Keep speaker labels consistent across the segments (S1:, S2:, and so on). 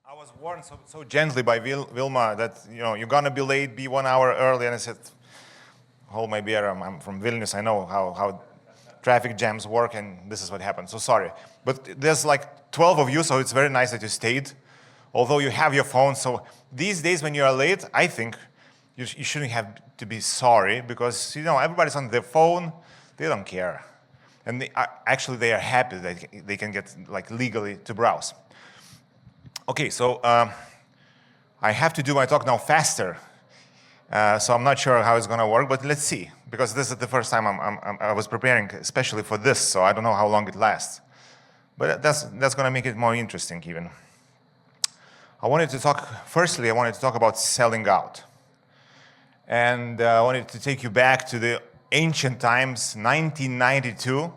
S1: I was warned so gently by Vilma that you're gonna be late, be 1 hour early, and I said, hold my beer. I'm from Vilnius. I know how traffic jams work, and this is what happened. So sorry, but there's like 12 of you, so it's very nice that you stayed. Although you have your phone, so these days when you are late, I think you shouldn't have to be sorry because everybody's on their phone. They don't care, and actually they are happy that they can get like legally to browse. Okay, so I have to do my talk now faster, so I'm not sure how it's going to work, but let's see, because this is the first time I was preparing, especially for this, so I don't know how long it lasts. But that's going to make it more interesting even. Firstly, I wanted to talk about selling out. And I wanted to take you back to the ancient times, 1992,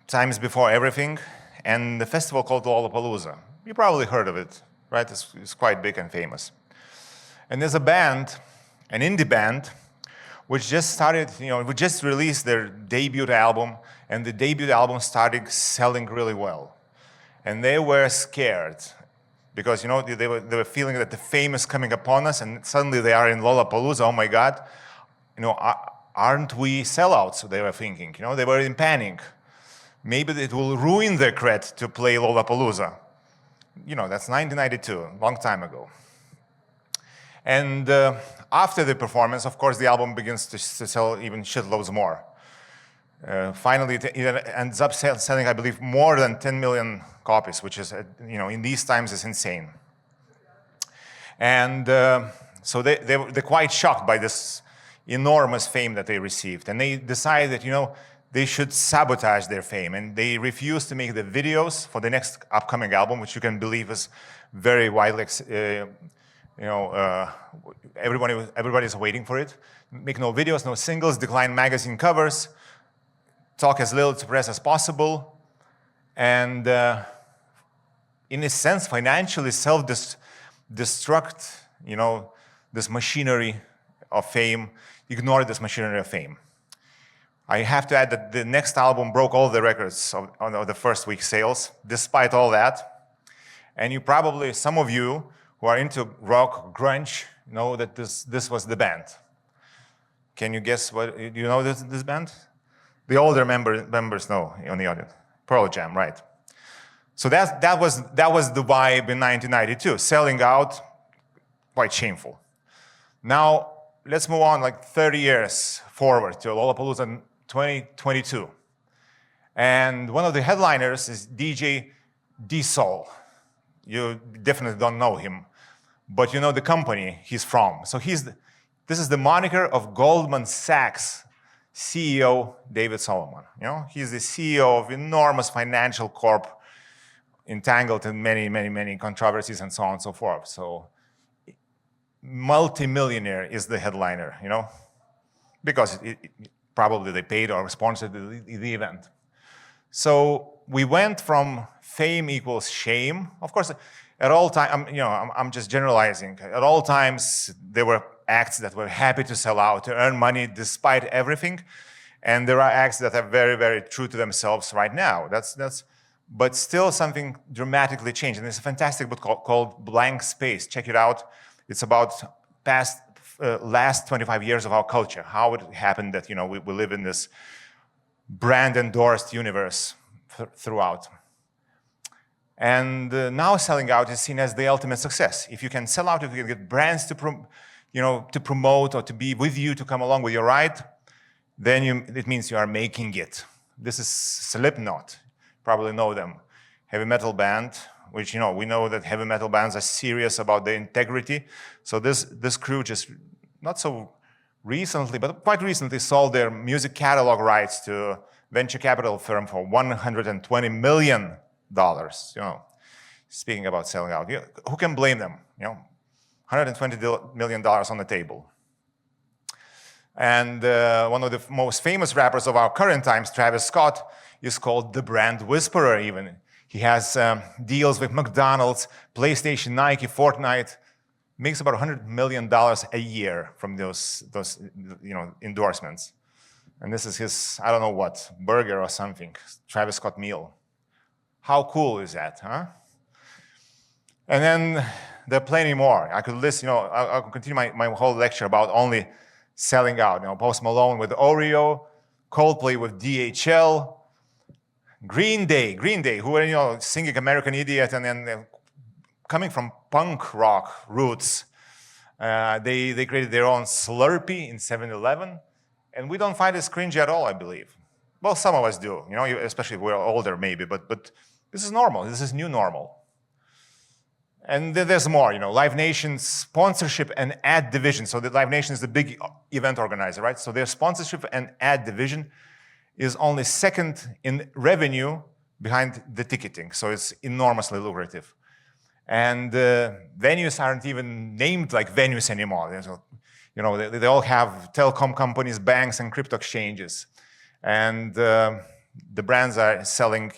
S1: times before everything, and the festival called Lollapalooza. You probably heard of it, right? It's quite big and famous. And there's a band, an indie band, which just started, we just released their debut album, and the debut album started selling really well. And they were scared because, they were feeling that the fame is coming upon us, and suddenly they are in Lollapalooza. Oh my God, aren't we sellouts? They were thinking, they were in panic. Maybe it will ruin their cred to play Lollapalooza. That's 1992, a long time ago. And after the performance, of course, the album begins to sell even shitloads more. Finally, it ends up selling, I believe, more than 10 million copies, which is, in these times is insane. And so they're quite shocked by this enormous fame that they received. And they decided that, they should sabotage their fame, and they refused to make the videos for the next upcoming album, which you can believe is very widely, everybody's waiting for it. Make no videos, no singles, decline magazine covers, talk as little to press as possible, and in a sense, financially self-destruct, this machinery of fame, ignore this machinery of fame. I have to add that the next album broke all the records of the first week sales, despite all that. And some of you who are into rock, grunge, know that this was the band. Can you guess what, do you know this band? The older members know on the audience. Pearl Jam, right. So that was the vibe in 1992, selling out, quite shameful. Now, let's move on like 30 years forward to Lollapalooza 2022. And one of the headliners is DJ D-Soul. You definitely don't know him, but you know the company he's from. So this is the moniker of Goldman Sachs CEO, David Solomon. He's the CEO of enormous financial corp, entangled in many, many, many controversies and so on and so forth. So multi-millionaire is the headliner, because probably they paid or sponsored the event. So we went from fame equals shame. Of course, at all times, I'm just generalizing. At all times, there were acts that were happy to sell out, to earn money despite everything. And there are acts that are very, very true to themselves right now. But still something dramatically changed. And there's a fantastic book called Blank Space. Check it out. It's about last 25 years of our culture, how it happened that we live in this brand-endorsed universe throughout. And now selling out is seen as the ultimate success. If you can sell out, if you can get brands to promote or to be with you, to come along with your ride, then it means you are making it. This is Slipknot. Probably know them. Heavy metal band, which we know that heavy metal bands are serious about their integrity. So this crew just not so recently, but quite recently sold their music catalog rights to a venture capital firm for $120 million. Speaking about selling out, who can blame them? $120 million on the table. And one of the most famous rappers of our current times, Travis Scott, is called the brand whisperer even. He has deals with McDonald's, PlayStation, Nike, Fortnite, makes about $100 million a year from those endorsements. And this is his, I don't know what, burger or something, Travis Scott meal. How cool is that, huh? And then there are plenty more. I could list, I'll continue my whole lecture about only selling out. Post Malone with Oreo, Coldplay with DHL, Green Day, who are, singing American Idiot, and then coming from punk rock roots. They created their own Slurpee in 7-Eleven, and we don't find it cringy at all, I believe. Well, some of us do, especially if we're older maybe, but this is normal. This is new normal. And there's more, Live Nation's sponsorship and ad division. So the Live Nation is the big event organizer, right? So their sponsorship and ad division is only second in revenue behind the ticketing. So it's enormously lucrative. And venues aren't even named like venues anymore. So, they all have telecom companies, banks, and crypto exchanges. And the brands are selling,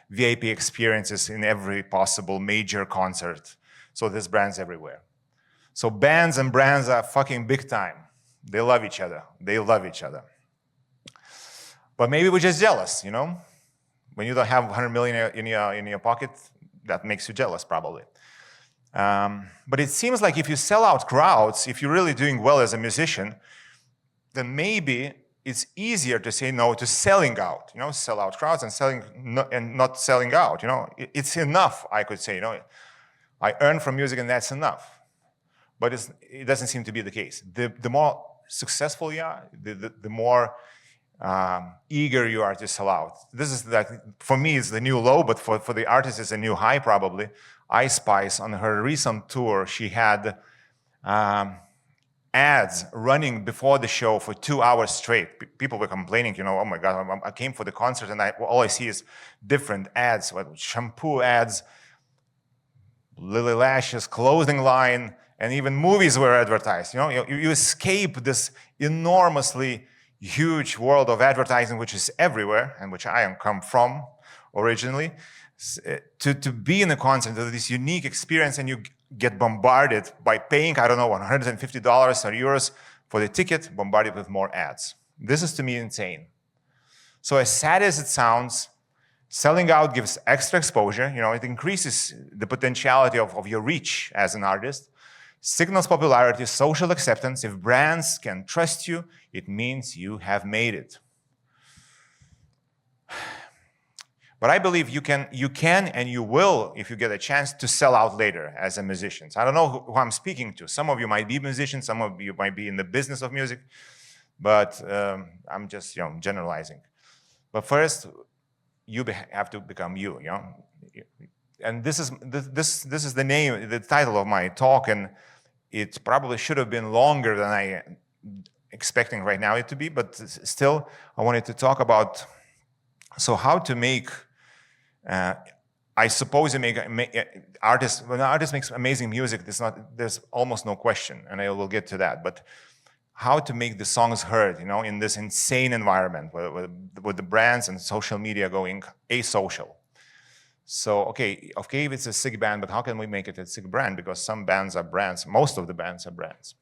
S1: VIP experiences in every possible major concert. So there's brands everywhere. So bands and brands are fucking big time. They love each other. They love each other. But maybe we're just jealous, When you don't have 100 million in your pocket, that makes you jealous, probably. But it seems like if you sell out crowds, if you're really doing well as a musician, then maybe it's easier to say no to selling out. Sell out crowds and not selling out. It's enough, I could say. I earn from music and that's enough. But it doesn't seem to be the case. The more successful you are, the more eager you are to sell out. This is like, for me, it's the new low, but for the artist, it's a new high probably. Ice Spice, on her recent tour, she had ads running before the show for 2 hours straight. People were complaining, oh my God, I came for the concert and all I see is different ads, shampoo ads, Lily Lashes, clothing line, and even movies were advertised. You escape this enormously huge world of advertising, which is everywhere, and which I come from originally, to be in a concert, this unique experience, and you get bombarded by paying, I don't know, $150 or euros for the ticket, bombarded with more ads. This is, to me, insane. So as sad as it sounds, selling out gives extra exposure. It increases the potentiality of your reach as an artist, signals popularity, social acceptance. If brands can trust you, it means you have made it. But I believe you can and you will, if you get a chance, to sell out later as a musician. I don't know who I'm speaking to. Some of you might be musicians, some of you might be in the business of music, but I'm just generalizing. But first, you have to become you. And this is the title of my talk, and it probably should have been longer than I expecting right now it to be, but still, I wanted to talk about how to make. I suppose when an artist makes amazing music, there's almost no question, and I will get to that. But how to make the songs heard, in this insane environment with the brands and social media going asocial. So, okay, if it's a sick band, but how can we make it a sick brand? Because some bands are brands, most of the bands are brands.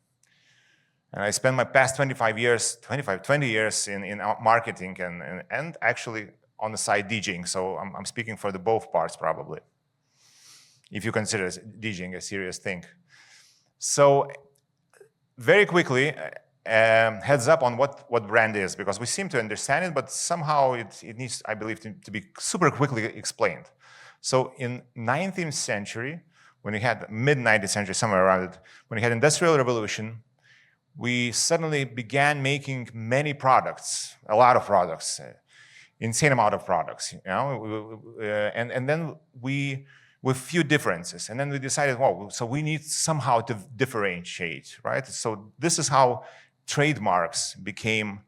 S1: And I spent my past 20 years in marketing and actually on the side DJing. So I'm speaking for the both parts probably, if you consider DJing a serious thing. So very quickly, heads up on what brand is, because we seem to understand it, but somehow it needs, I believe, to be super quickly explained. So in 19th century, when we had mid-19th century, somewhere around it, when we had Industrial Revolution, we suddenly began making many products, a lot of products, insane amount of products, and then with few differences. And then we decided, so we need somehow to differentiate, right? So this is how trademarks became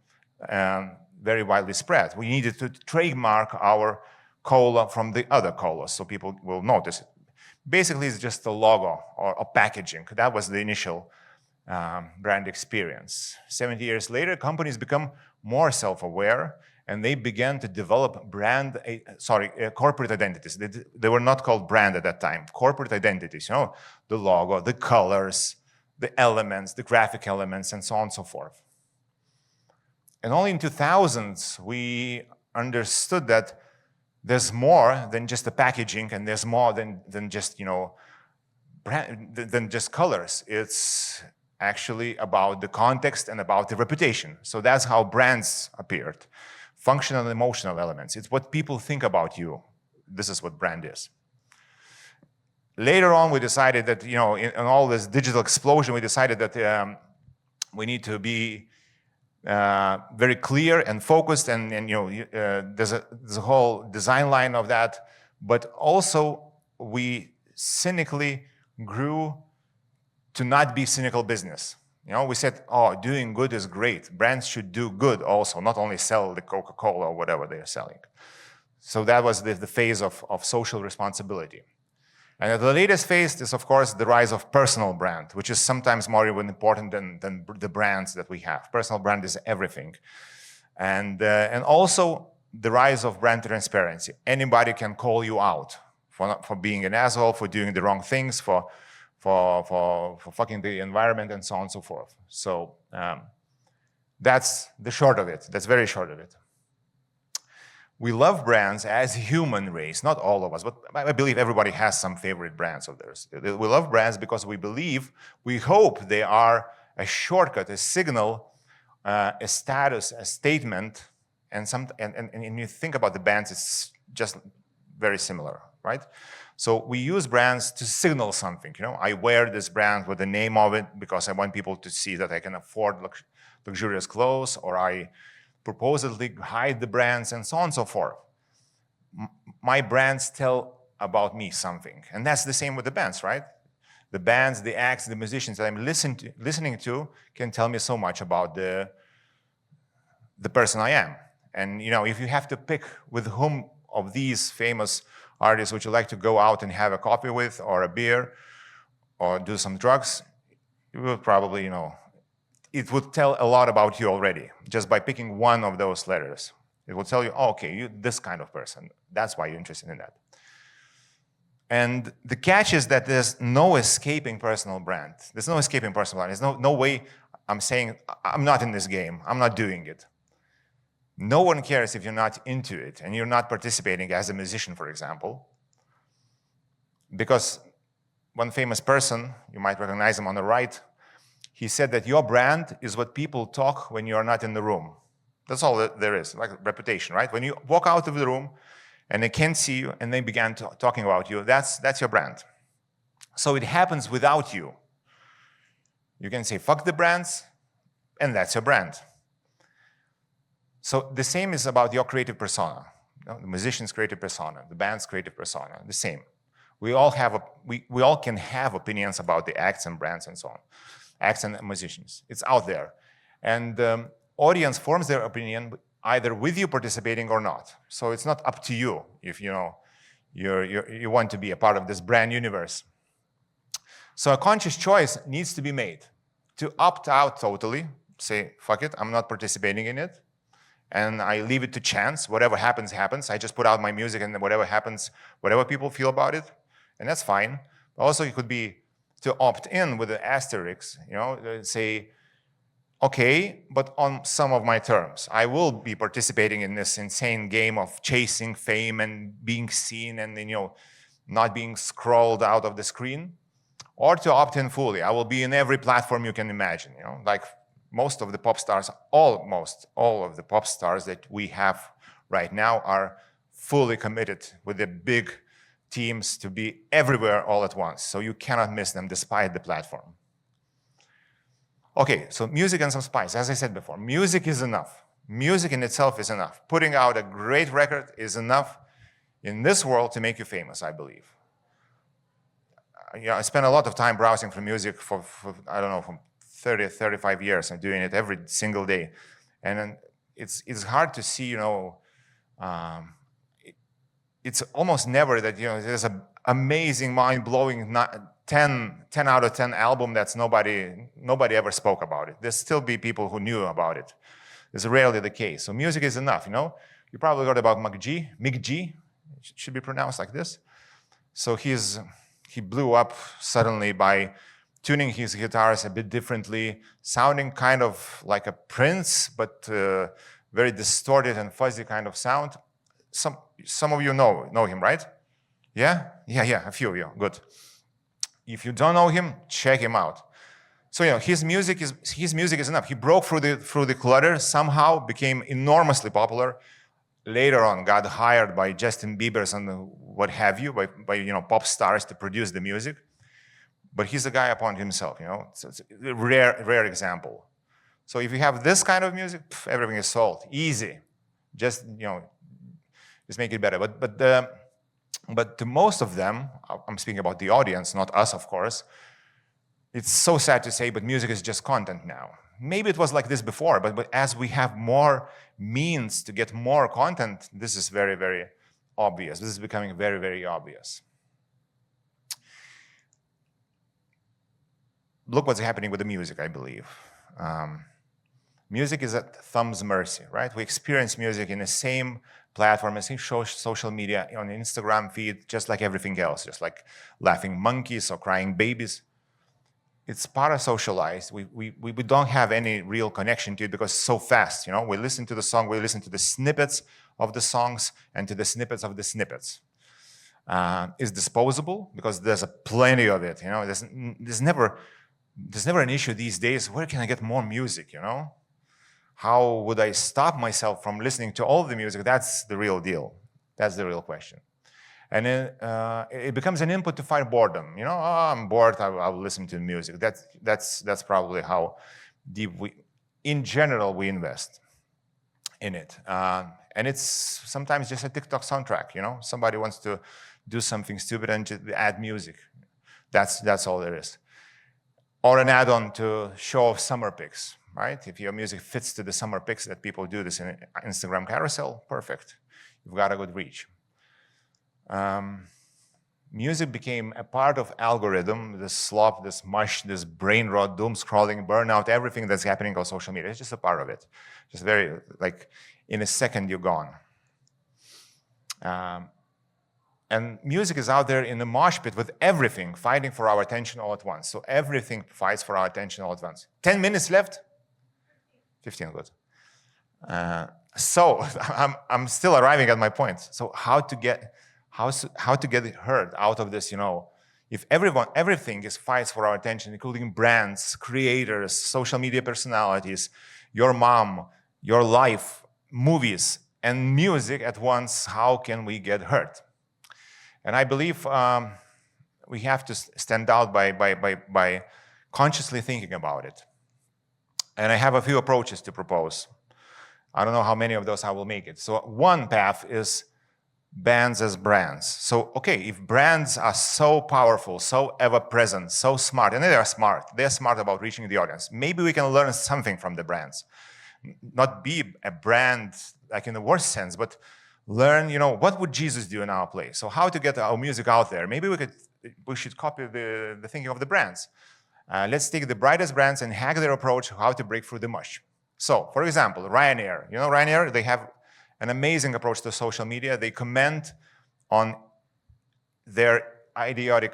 S1: very widely spread. We needed to trademark our cola from the other colas so people will notice it. Basically, it's just a logo or a packaging. That was the initial brand experience. 70 years later, companies become more self-aware, and they began to develop corporate identities. They were not called brand at that time. Corporate identities, the logo, the colors, the elements, the graphic elements, and so on and so forth. And only in 2000s, we understood that there's more than just the packaging, and there's more than just, than just colors. It's actually about the context and about the reputation. So that's how brands appeared. Functional and emotional elements. It's what people think about you. This is what brand is. Later on, we decided that, in all this digital explosion, we decided that we need to be very clear and focused, and there's a whole design line of that. But also, we cynically grew to not be cynical business. We said, oh, doing good is great. Brands should do good also, not only sell the Coca-Cola or whatever they're selling. So that was the phase of social responsibility. And the latest phase is, of course, the rise of personal brand, which is sometimes more even important than the brands that we have. Personal brand is everything. And also the rise of brand transparency. Anybody can call you out for being an asshole, for doing the wrong things, for fucking the environment, and so on and so forth. So that's the short of it. That's very short of it. We love brands as a human race, not all of us, but I believe everybody has some favorite brands of theirs. We love brands because we hope they are a shortcut, a signal, a status, a statement, and you think about the brands, it's just very similar, right? So we use brands to signal something. I wear this brand with the name of it because I want people to see that I can afford luxurious clothes, or I purposely hide the brands, and so on and so forth. My brands tell about me something. And that's the same with the bands, right? The bands, the acts, the musicians that I'm listening to can tell me so much about the person I am. And if you have to pick with whom of these famous artists would you like to go out and have a coffee with, or a beer, or do some drugs, you will probably, it would tell a lot about you already, just by picking one of those letters. It will tell you, oh, okay, you're this kind of person. That's why you're interested in that. And the catch is that there's no escaping personal brand. There's no escaping personal brand. There's no way I'm saying, I'm not in this game. I'm not doing it. No one cares if you're not into it and you're not participating as a musician, for example. Because one famous person, you might recognize him on the right, he said that your brand is what people talk when you are not in the room. That's all that there is, like reputation, right? When you walk out of the room and they can't see you and they began talking about you, that's your brand. So it happens without you. You can say, fuck the brands, and that's your brand. So the same is about your creative persona. The musician's creative persona, the band's creative persona, the same. We all can have opinions about the acts and brands and so on. Acts and musicians. It's out there. And the audience forms their opinion either with you participating or not. So it's not up to you if you want to be a part of this brand universe. So a conscious choice needs to be made to opt out totally, say, fuck it, I'm not participating in it, and I leave it to chance. Whatever happens, happens. I just put out my music, and whatever happens, whatever people feel about it, and that's fine. Also, it could be to opt in with an asterisk, say, okay, but on some of my terms. I will be participating in this insane game of chasing fame and being seen and not being scrolled out of the screen, or to opt in fully. I will be in every platform you can imagine, like most of the pop stars, almost all of the pop stars that we have right now are fully committed with the big teams to be everywhere all at once. So you cannot miss them despite the platform. Okay, so music and some spice. As I said before, music is enough. Music in itself is enough. Putting out a great record is enough in this world to make you famous, I believe. I spent a lot of time browsing for music for I don't know, from 30, 35 years. I'm doing it every single day. And it's hard to see, it's almost never that, there's an amazing, mind-blowing 10 out of 10 album that's nobody ever spoke about it. There's still be people who knew about it. It's rarely the case. So music is enough, You probably heard about Mick G. It should be pronounced like this. So he blew up suddenly by tuning his guitars a bit differently, sounding kind of like a Prince, but very distorted and fuzzy kind of sound. Some of you know him, right? Yeah, a few of you, good. If you don't know him, check him out. So his music is enough. He broke through the clutter, somehow became enormously popular. Later on, got hired by Justin Bieber and what have you, by pop stars to produce the music. But he's a guy upon himself. It's a rare example. So if you have this kind of music, everything is solved. Easy. Just make it better. But to most of them, I'm speaking about the audience, not us, of course. It's so sad to say, but music is just content now. Maybe it was like this before, but as we have more means to get more content, this is very, very obvious. This is becoming very, very obvious. Look what's happening with the music, I believe. Music is at thumb's mercy, right? We experience music in the same platform, the same social media, on the Instagram feed, just like everything else, just like laughing monkeys or crying babies. It's parasocialized. We don't have any real connection to it because it's so fast. We listen to the song, we listen to the snippets of the songs and to the snippets of the snippets. It's disposable because there's plenty of it. There's never an issue these days. Where can I get more music? How would I stop myself from listening to all the music? That's the real deal. That's the real question. And then it becomes an input to fight boredom. I'm bored, I'll listen to music. That's probably how deep in general, we invest in it. And it's sometimes just a TikTok soundtrack. Somebody wants to do something stupid and just add music. That's all there is. Or an add-on to show off summer pics, right? If your music fits to the summer pics that people do this in Instagram carousel, perfect. You've got a good reach. Music became a part of algorithm, this slop, this mush, this brain rot, doom scrolling, burnout, everything that's happening on social media. It's just a part of it. Just very, like, in a second, you're gone. And music is out there in the mosh pit with everything fighting for our attention all at once. So everything fights for our attention all at once. 10 minutes left? 15, good. So I'm still arriving at my point. So how to get it heard out of this, if everything fights for our attention, including brands, creators, social media personalities, your mom, your life, movies, and music at once, how can we get heard? And I believe we have to stand out by consciously thinking about it. And I have a few approaches to propose. I don't know how many of those I will make it. So one path is bands as brands. So, okay, if brands are so powerful, so ever-present, so smart, and they're smart about reaching the audience, maybe we can learn something from the brands. Not be a brand, like in the worst sense, but learn, what would Jesus do in our place? So how to get our music out there? Maybe we should copy the thinking of the brands. Let's take the brightest brands and hack their approach how to break through the mush. So, for example, Ryanair. Ryanair, they have an amazing approach to social media. They comment on their idiotic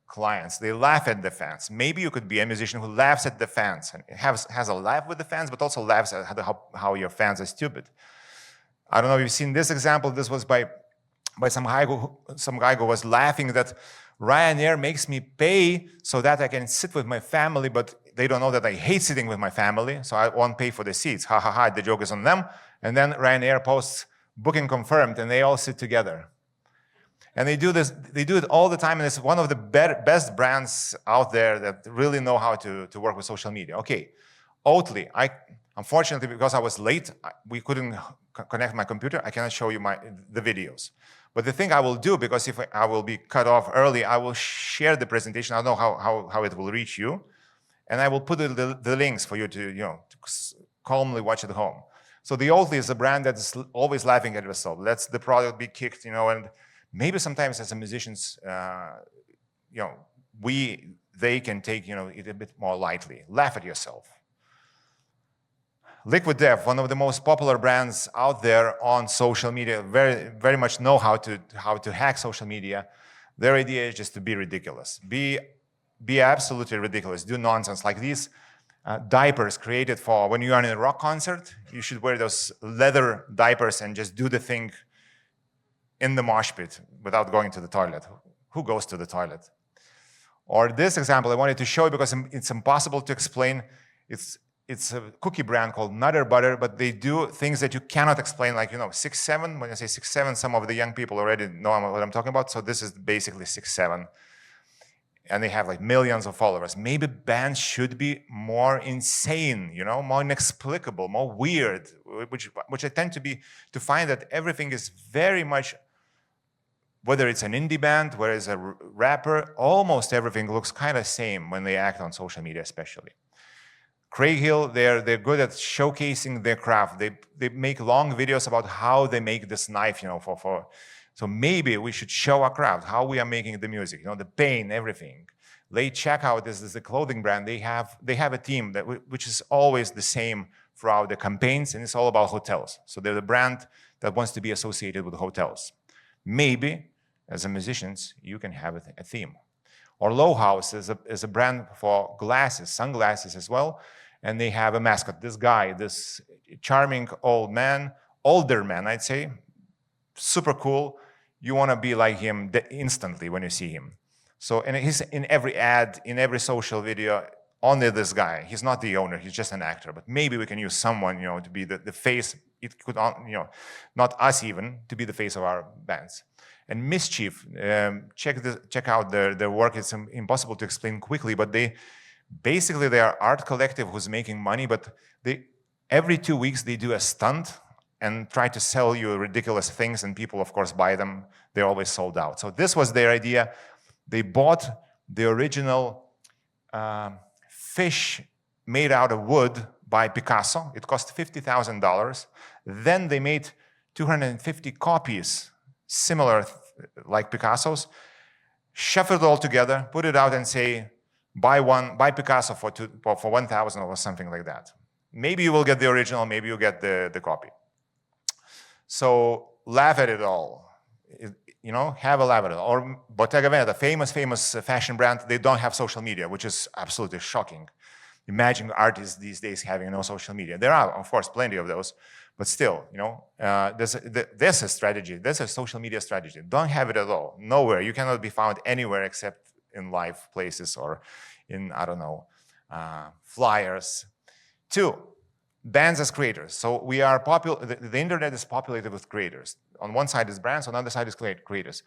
S1: clients. They laugh at the fans. Maybe you could be a musician who laughs at the fans and has a laugh with the fans, but also laughs at how your fans are stupid. I don't know if you've seen this example. This was by some guy who was laughing that Ryanair makes me pay so that I can sit with my family, but they don't know that I hate sitting with my family, so I won't pay for the seats. Ha ha ha, the joke is on them. And then Ryanair posts, booking confirmed, and they all sit together. And they do it all the time, and it's one of the best brands out there that really know how to work with social media. Okay, Oatly, unfortunately, because I was late, we couldn't connect my computer. I cannot show you the videos. But the thing I will do, because if I will be cut off early, I will share the presentation. I don't know how it will reach you. And I will put the links for you to calmly watch at home. So the Oatly is a brand that is always laughing at itself. Lets the product be kicked, and maybe sometimes as a musicians, they can take it a bit more lightly. Laugh at yourself. Liquid Death, one of the most popular brands out there on social media, very, very much know how to hack social media. Their idea is just to be ridiculous. Be absolutely ridiculous. Do nonsense like these diapers created for when you are in a rock concert. You should wear those leather diapers and just do the thing in the mosh pit without going to the toilet. Who goes to the toilet? Or this example I wanted to show you because it's impossible to explain. It's a cookie brand called Nutter Butter, but they do things that you cannot explain, like, 6'7". When I say 6'7", some of the young people already know what I'm talking about. So this is basically 6'7". And they have like millions of followers. Maybe bands should be more insane, more inexplicable, more weird, which I tend to find that everything is very much, whether it's an indie band, whether it's a rapper, almost everything looks kind of same when they act on social media, especially. Craig Hill, they're good at showcasing their craft. They make long videos about how they make this knife, so maybe we should show our craft, how we are making the music, the pain, everything. Late Checkout is a clothing brand. They have a team which is always the same throughout the campaigns, and it's all about hotels. So they're the brand that wants to be associated with hotels. Maybe, as a musicians, you can have a theme. Or Low House is a brand for glasses, sunglasses as well, and they have a mascot. This guy, this charming older man, I'd say, super cool. You want to be like him instantly when you see him. So, and he's in every ad, in every social video, only this guy. He's not the owner, he's just an actor. But maybe we can use someone, to be the face. It could, not us even, to be the face of our bands. And Mischief, check out their work. It's impossible to explain quickly, but they are art collective who's making money, but every 2 weeks they do a stunt and try to sell you ridiculous things, and people, of course, buy them. They're always sold out. So this was their idea. They bought the original fish made out of wood by Picasso. It cost $50,000. Then they made 250 copies, similar like Picasso's, shuffle it all together, put it out and say, buy Picasso for 1,000 or something like that. Maybe you will get the original, maybe you get the copy. So laugh at it all, have a laugh at it. Or Bottega Veneta, famous fashion brand, they don't have social media, which is absolutely shocking. Imagine artists these days having no social media. There are, of course, plenty of those, but still, there's a strategy. There's a social media strategy. Don't have it at all. Nowhere. You cannot be found anywhere except in live places or in, I don't know, flyers. 2, bands as creators. So we are the internet is populated with creators. On one side is brands, on the other side is creators.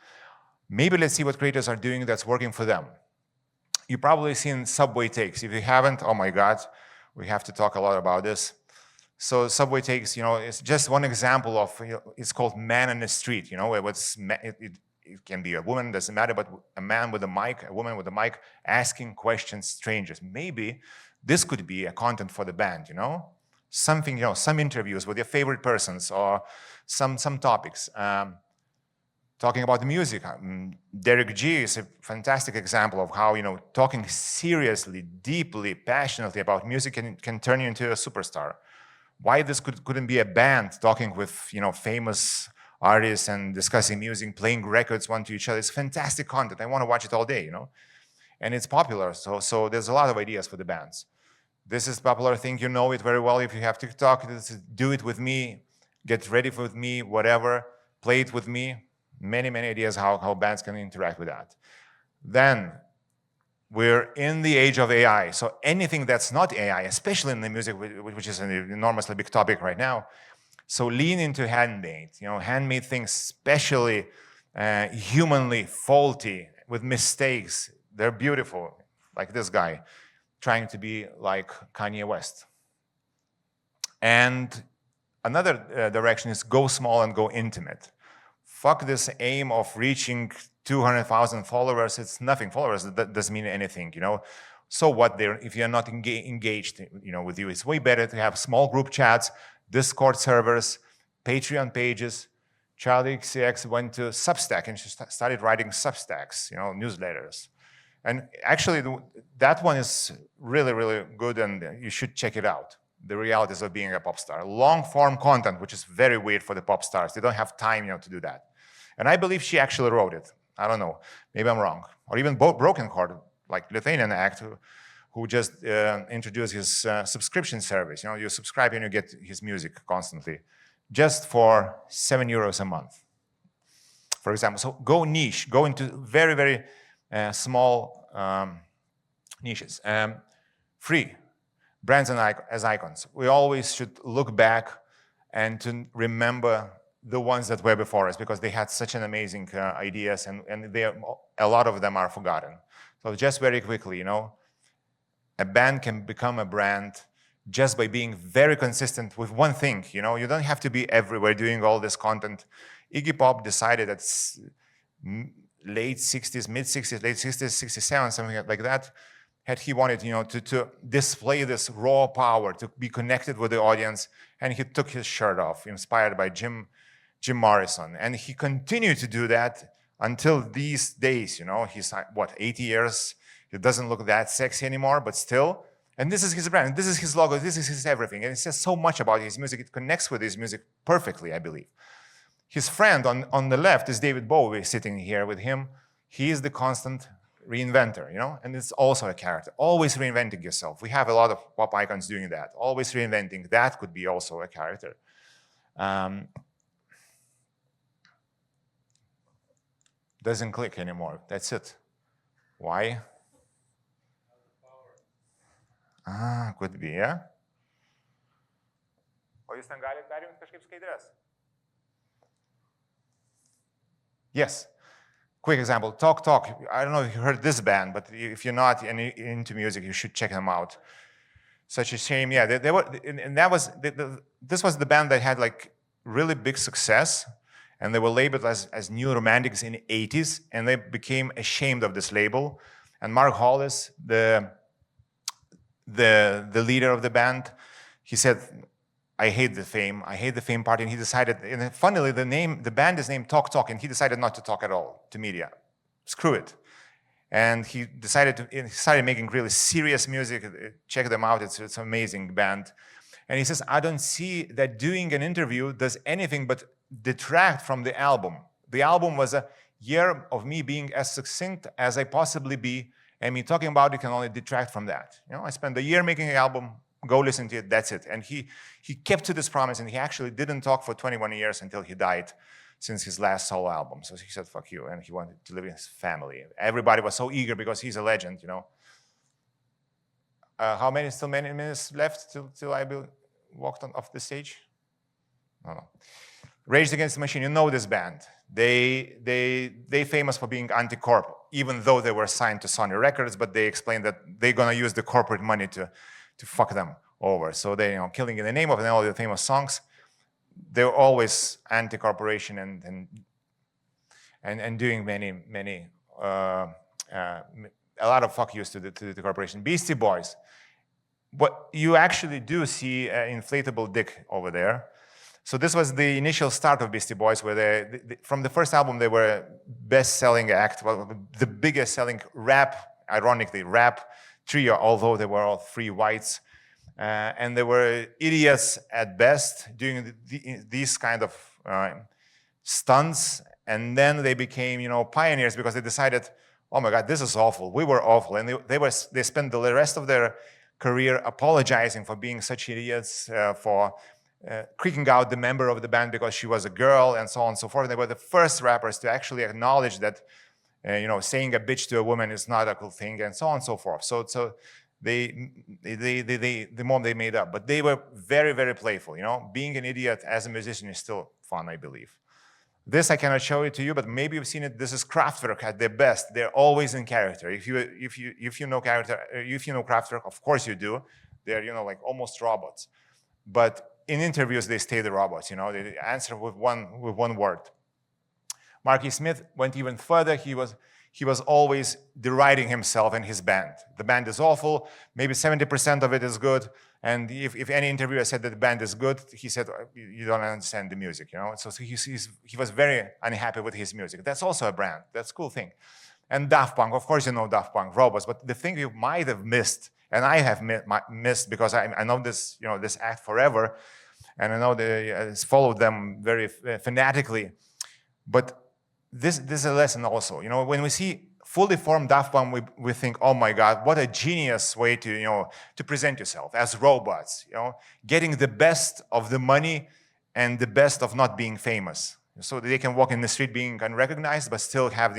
S1: Maybe let's see what creators are doing that's working for them. You've probably seen Subway Takes. If you haven't, oh my God, we have to talk a lot about this. So Subway Takes, it's just one example of, it's called Man in the Street, it can be a woman, doesn't matter, but a man with a mic, a woman with a mic, asking questions strangers. Maybe this could be a content for the band, Something, some interviews with your favorite persons or some topics. Talking about the music, Derek G is a fantastic example of how, talking seriously, deeply, passionately about music can turn you into a superstar. Why this couldn't be a band talking with, famous artists and discussing music, playing records one to each other? It's fantastic content. I want to watch it all day, And it's popular, so there's a lot of ideas for the bands. This is a popular thing, you know it very well. If you have TikTok, do it with me, get ready with me, whatever, play it with me. Many ideas how bands can interact with that. Then, we're in the age of AI, so anything that's not AI, especially in the music, which is an enormously big topic right now, so lean into handmade. Handmade things, especially humanly faulty, with mistakes. They're beautiful, like this guy, trying to be like Kanye West. And another direction is go small and go intimate. Fuck this aim of reaching 200,000 followers. It's nothing. Followers, that doesn't mean anything, So what if you're not engaged, with you? It's way better to have small group chats, Discord servers, Patreon pages. Charlie XCX went to Substack and she started writing Substacks, newsletters. And actually, that one is really, really good, and you should check it out. The realities of being a pop star. Long-form content, which is very weird for the pop stars. They don't have time, to do that. And I believe she actually wrote it. I don't know. Maybe I'm wrong. Or even Broken Heart, like Lithuanian act, who just introduced his subscription service. You subscribe and you get his music constantly, just for €7 a month, for example. So go niche, go into very, very small niches. Free, brands as icons. We always should look back and to remember the ones that were before us, because they had such an amazing ideas, and a lot of them are forgotten. So just very quickly, a band can become a brand just by being very consistent with one thing. You don't have to be everywhere doing all this content. Iggy Pop decided at late 60s, mid 60s, late 60s, 67, something like that, had he wanted, to display this raw power, to be connected with the audience, and he took his shirt off, inspired by Jim Morrison. And he continued to do that until these days. He's, 80 years? It doesn't look that sexy anymore, but still. And this is his brand, this is his logo, this is his everything. And it says so much about his music. It connects with his music perfectly, I believe. His friend on the left is David Bowie, sitting here with him. He is the constant reinventor, and it's also a character. Always reinventing yourself. We have a lot of pop icons doing that. Always reinventing. That could be also a character. Doesn't click anymore. That's it. Why? Could be, yeah? O jūs ten galite perjungti kažkaip skaidres? Yes. Quick example, Talk Talk. I don't know if you heard this band, but if you're not into music, you should check them out. Such a shame. Yeah, they were, and that was this was the band that had like really big success, and they were labeled as new romantics in the 80s, and they became ashamed of this label. And Mark Hollis, the leader of the band, he said, I hate the fame part, and he decided, and funnily the band is named Talk Talk, and he decided not to talk at all to media. Screw it. And he started making really serious music. Check them out, it's an amazing band. And he says, I don't see that doing an interview does anything but detract from the album. The album was a year of me being as succinct as I possibly be, and me talking about it can only detract from that. I spent a year making an album, go listen to it, that's it. And he kept to this promise, and he actually didn't talk for 21 years until he died, since his last solo album. So he said, fuck you, and he wanted to live with his family. Everybody was so eager because he's a legend, How many minutes left till I walked off the stage? No. Rage Against the Machine, you know this band. They famous for being anti-corp, even though they were signed to Sony Records, but they explained that they're gonna use the corporate money to fuck them over. So they, Killing in the Name of, and all the famous songs, they're always anti-corporation and doing many a lot of fuck yous to the corporation. Beastie Boys. What you actually do see an inflatable dick over there. So this was the initial start of Beastie Boys, where from the first album they were best-selling act, well, the biggest-selling ironically rap trio, although they were all three whites. And they were idiots at best, doing these kind of stunts. And then they became, pioneers, because they decided, oh my God, this is awful. We were awful. And they spent the rest of their career apologizing for being such idiots, for kicking out the member of the band because she was a girl, and so on and so forth. They were the first rappers to actually acknowledge that, saying a bitch to a woman is not a cool thing, and so on and so forth. So the more they made up, but they were very, very playful. Being an idiot as a musician is still fun, I believe. This I cannot show it to you, but maybe you've seen it. This is Kraftwerk at their best. They're always in character. If you know Kraftwerk, of course you do. They're like almost robots. But in interviews they stay the robots. They answer with one word. Marky Smith went even further. He was always deriding himself and his band. The band is awful. Maybe 70% of it is good. And if any interviewer said that the band is good, he said, you don't understand the music, So he was very unhappy with his music. That's also a brand. That's a cool thing. And Daft Punk, of course you know Daft Punk, robots. But the thing you might have missed, and I have missed because I know this, this act forever, and I know they followed them very fanatically. But this is a lesson also. When we see fully formed Daft Punk, we think, oh my God, what a genius way to present yourself as robots. Getting the best of the money and the best of not being famous. So they can walk in the street being unrecognized, but still have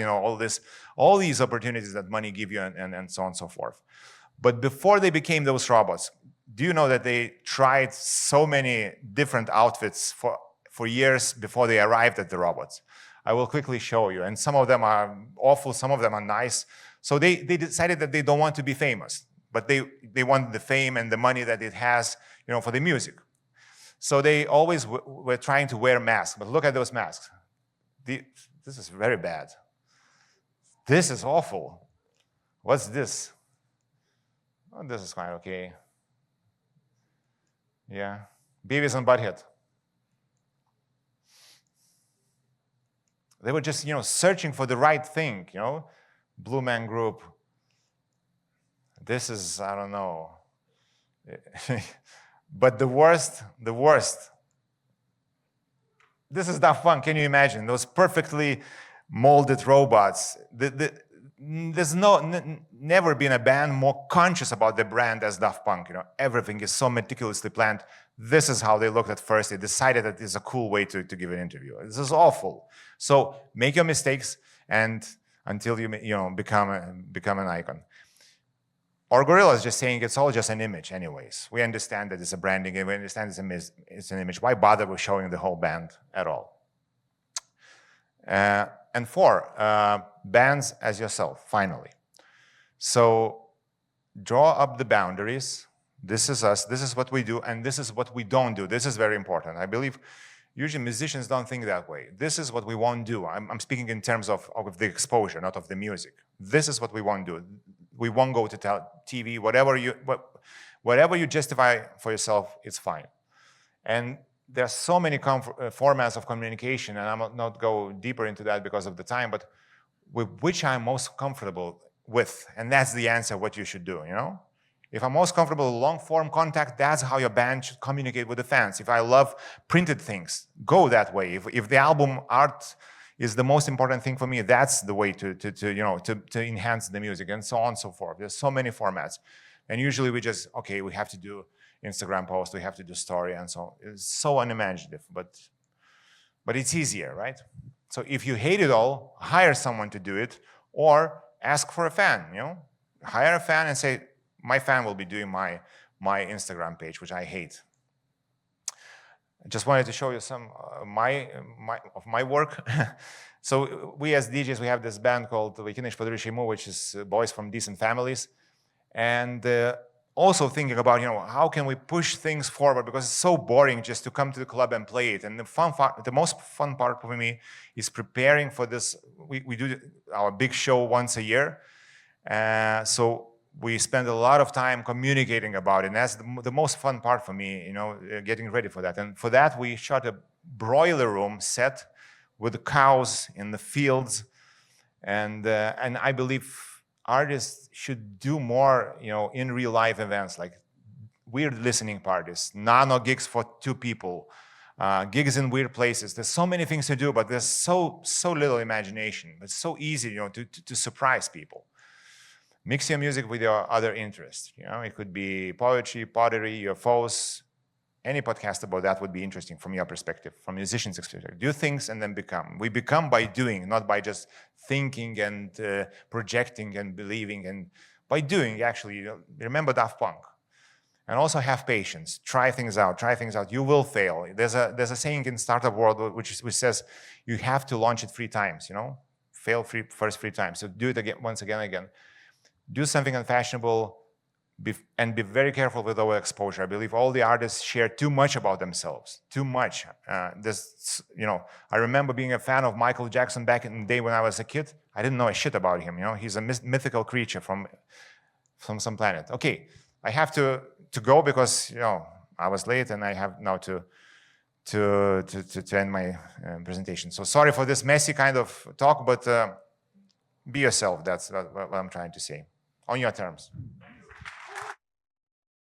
S1: all these opportunities that money give you, and so on and so forth. But before they became those robots, do you know that they tried so many different outfits for years before they arrived at the robots? I will quickly show you. And some of them are awful, some of them are nice. So they decided that they don't want to be famous, but they want the fame and the money that it has, for the music. So they always were trying to wear masks. But look at those masks. This is very bad. This is awful. What's this? Oh, this is quite okay. Yeah. Beavis and Butthead. They were just, searching for the right thing, Blue Man Group. This is, I don't know. But the worst. This is Daft Punk. Can you imagine? Those perfectly molded robots. There's never been a band more conscious about the brand as Daft Punk. Everything is so meticulously planned. This is how they looked at first. They decided that it's a cool way to give an interview. This is awful. So make your mistakes, and until you become an icon. Or Gorilla is just saying it's all just an image, anyways. We understand that it's a branding, and we understand it's an image. Why bother with showing the whole band at all? And 4, bands as yourself, finally. So draw up the boundaries. This is us, this is what we do, and this is what we don't do. This is very important. I believe usually musicians don't think that way. This is what we won't do. I'm speaking in terms of the exposure, not of the music. This is what we won't do. We won't go to TV, whatever you justify for yourself, it's fine. And there are so many formats of communication, and I will not go deeper into that because of the time, but with which I'm most comfortable with, and that's the answer, what you should do, If I'm most comfortable with long-form contact, that's how your band should communicate with the fans. If I love printed things, go that way. If the album art is the most important thing for me, that's the way to enhance the music, and so on and so forth. There's so many formats. And usually we just, okay, we have to do Instagram post, we have to do story, and so on. It's so unimaginative, but it's easier, right? So if you hate it all, hire someone to do it, or ask for a fan, Hire a fan and say, my fan will be doing my Instagram page, which I hate. I just wanted to show you some of my work. So we as DJs, we have this band called Vaikinai iš Padorių šeimų, which is boys from decent families. And also thinking about, how can we push things forward, because it's so boring just to come to the club and play it. And the most fun part for me is preparing for this. We do our big show once a year. So we spend a lot of time communicating about it, and that's the most fun part for me, getting ready for that. And for that, we shot a broiler room set with cows in the fields, and I believe artists should do more, in real life events, like weird listening parties, nano gigs for 2 people, gigs in weird places. There's so many things to do, but there's so little imagination. It's so easy, to surprise people. Mix your music with your other interests. It could be poetry, pottery, UFOs. Any podcast about that would be interesting from your perspective, from musicians' perspective. Do things and then become. We become by doing, not by just thinking and projecting and believing. And by doing, actually, remember Daft Punk. And also have patience. Try things out. You will fail. There's a saying in startup world which says you have to launch it 3 times. Fail first 3 times. So do it again, once again. Do something unfashionable, and be very careful with overexposure. I believe all the artists share too much about themselves, too much. I remember being a fan of Michael Jackson back in the day when I was a kid. I didn't know a shit about him. He's a mythical creature from some planet. Okay, I have to go because I was late, and I have now to end my presentation. So sorry for this messy kind of talk, but be yourself. That's what I'm trying to say. On your terms.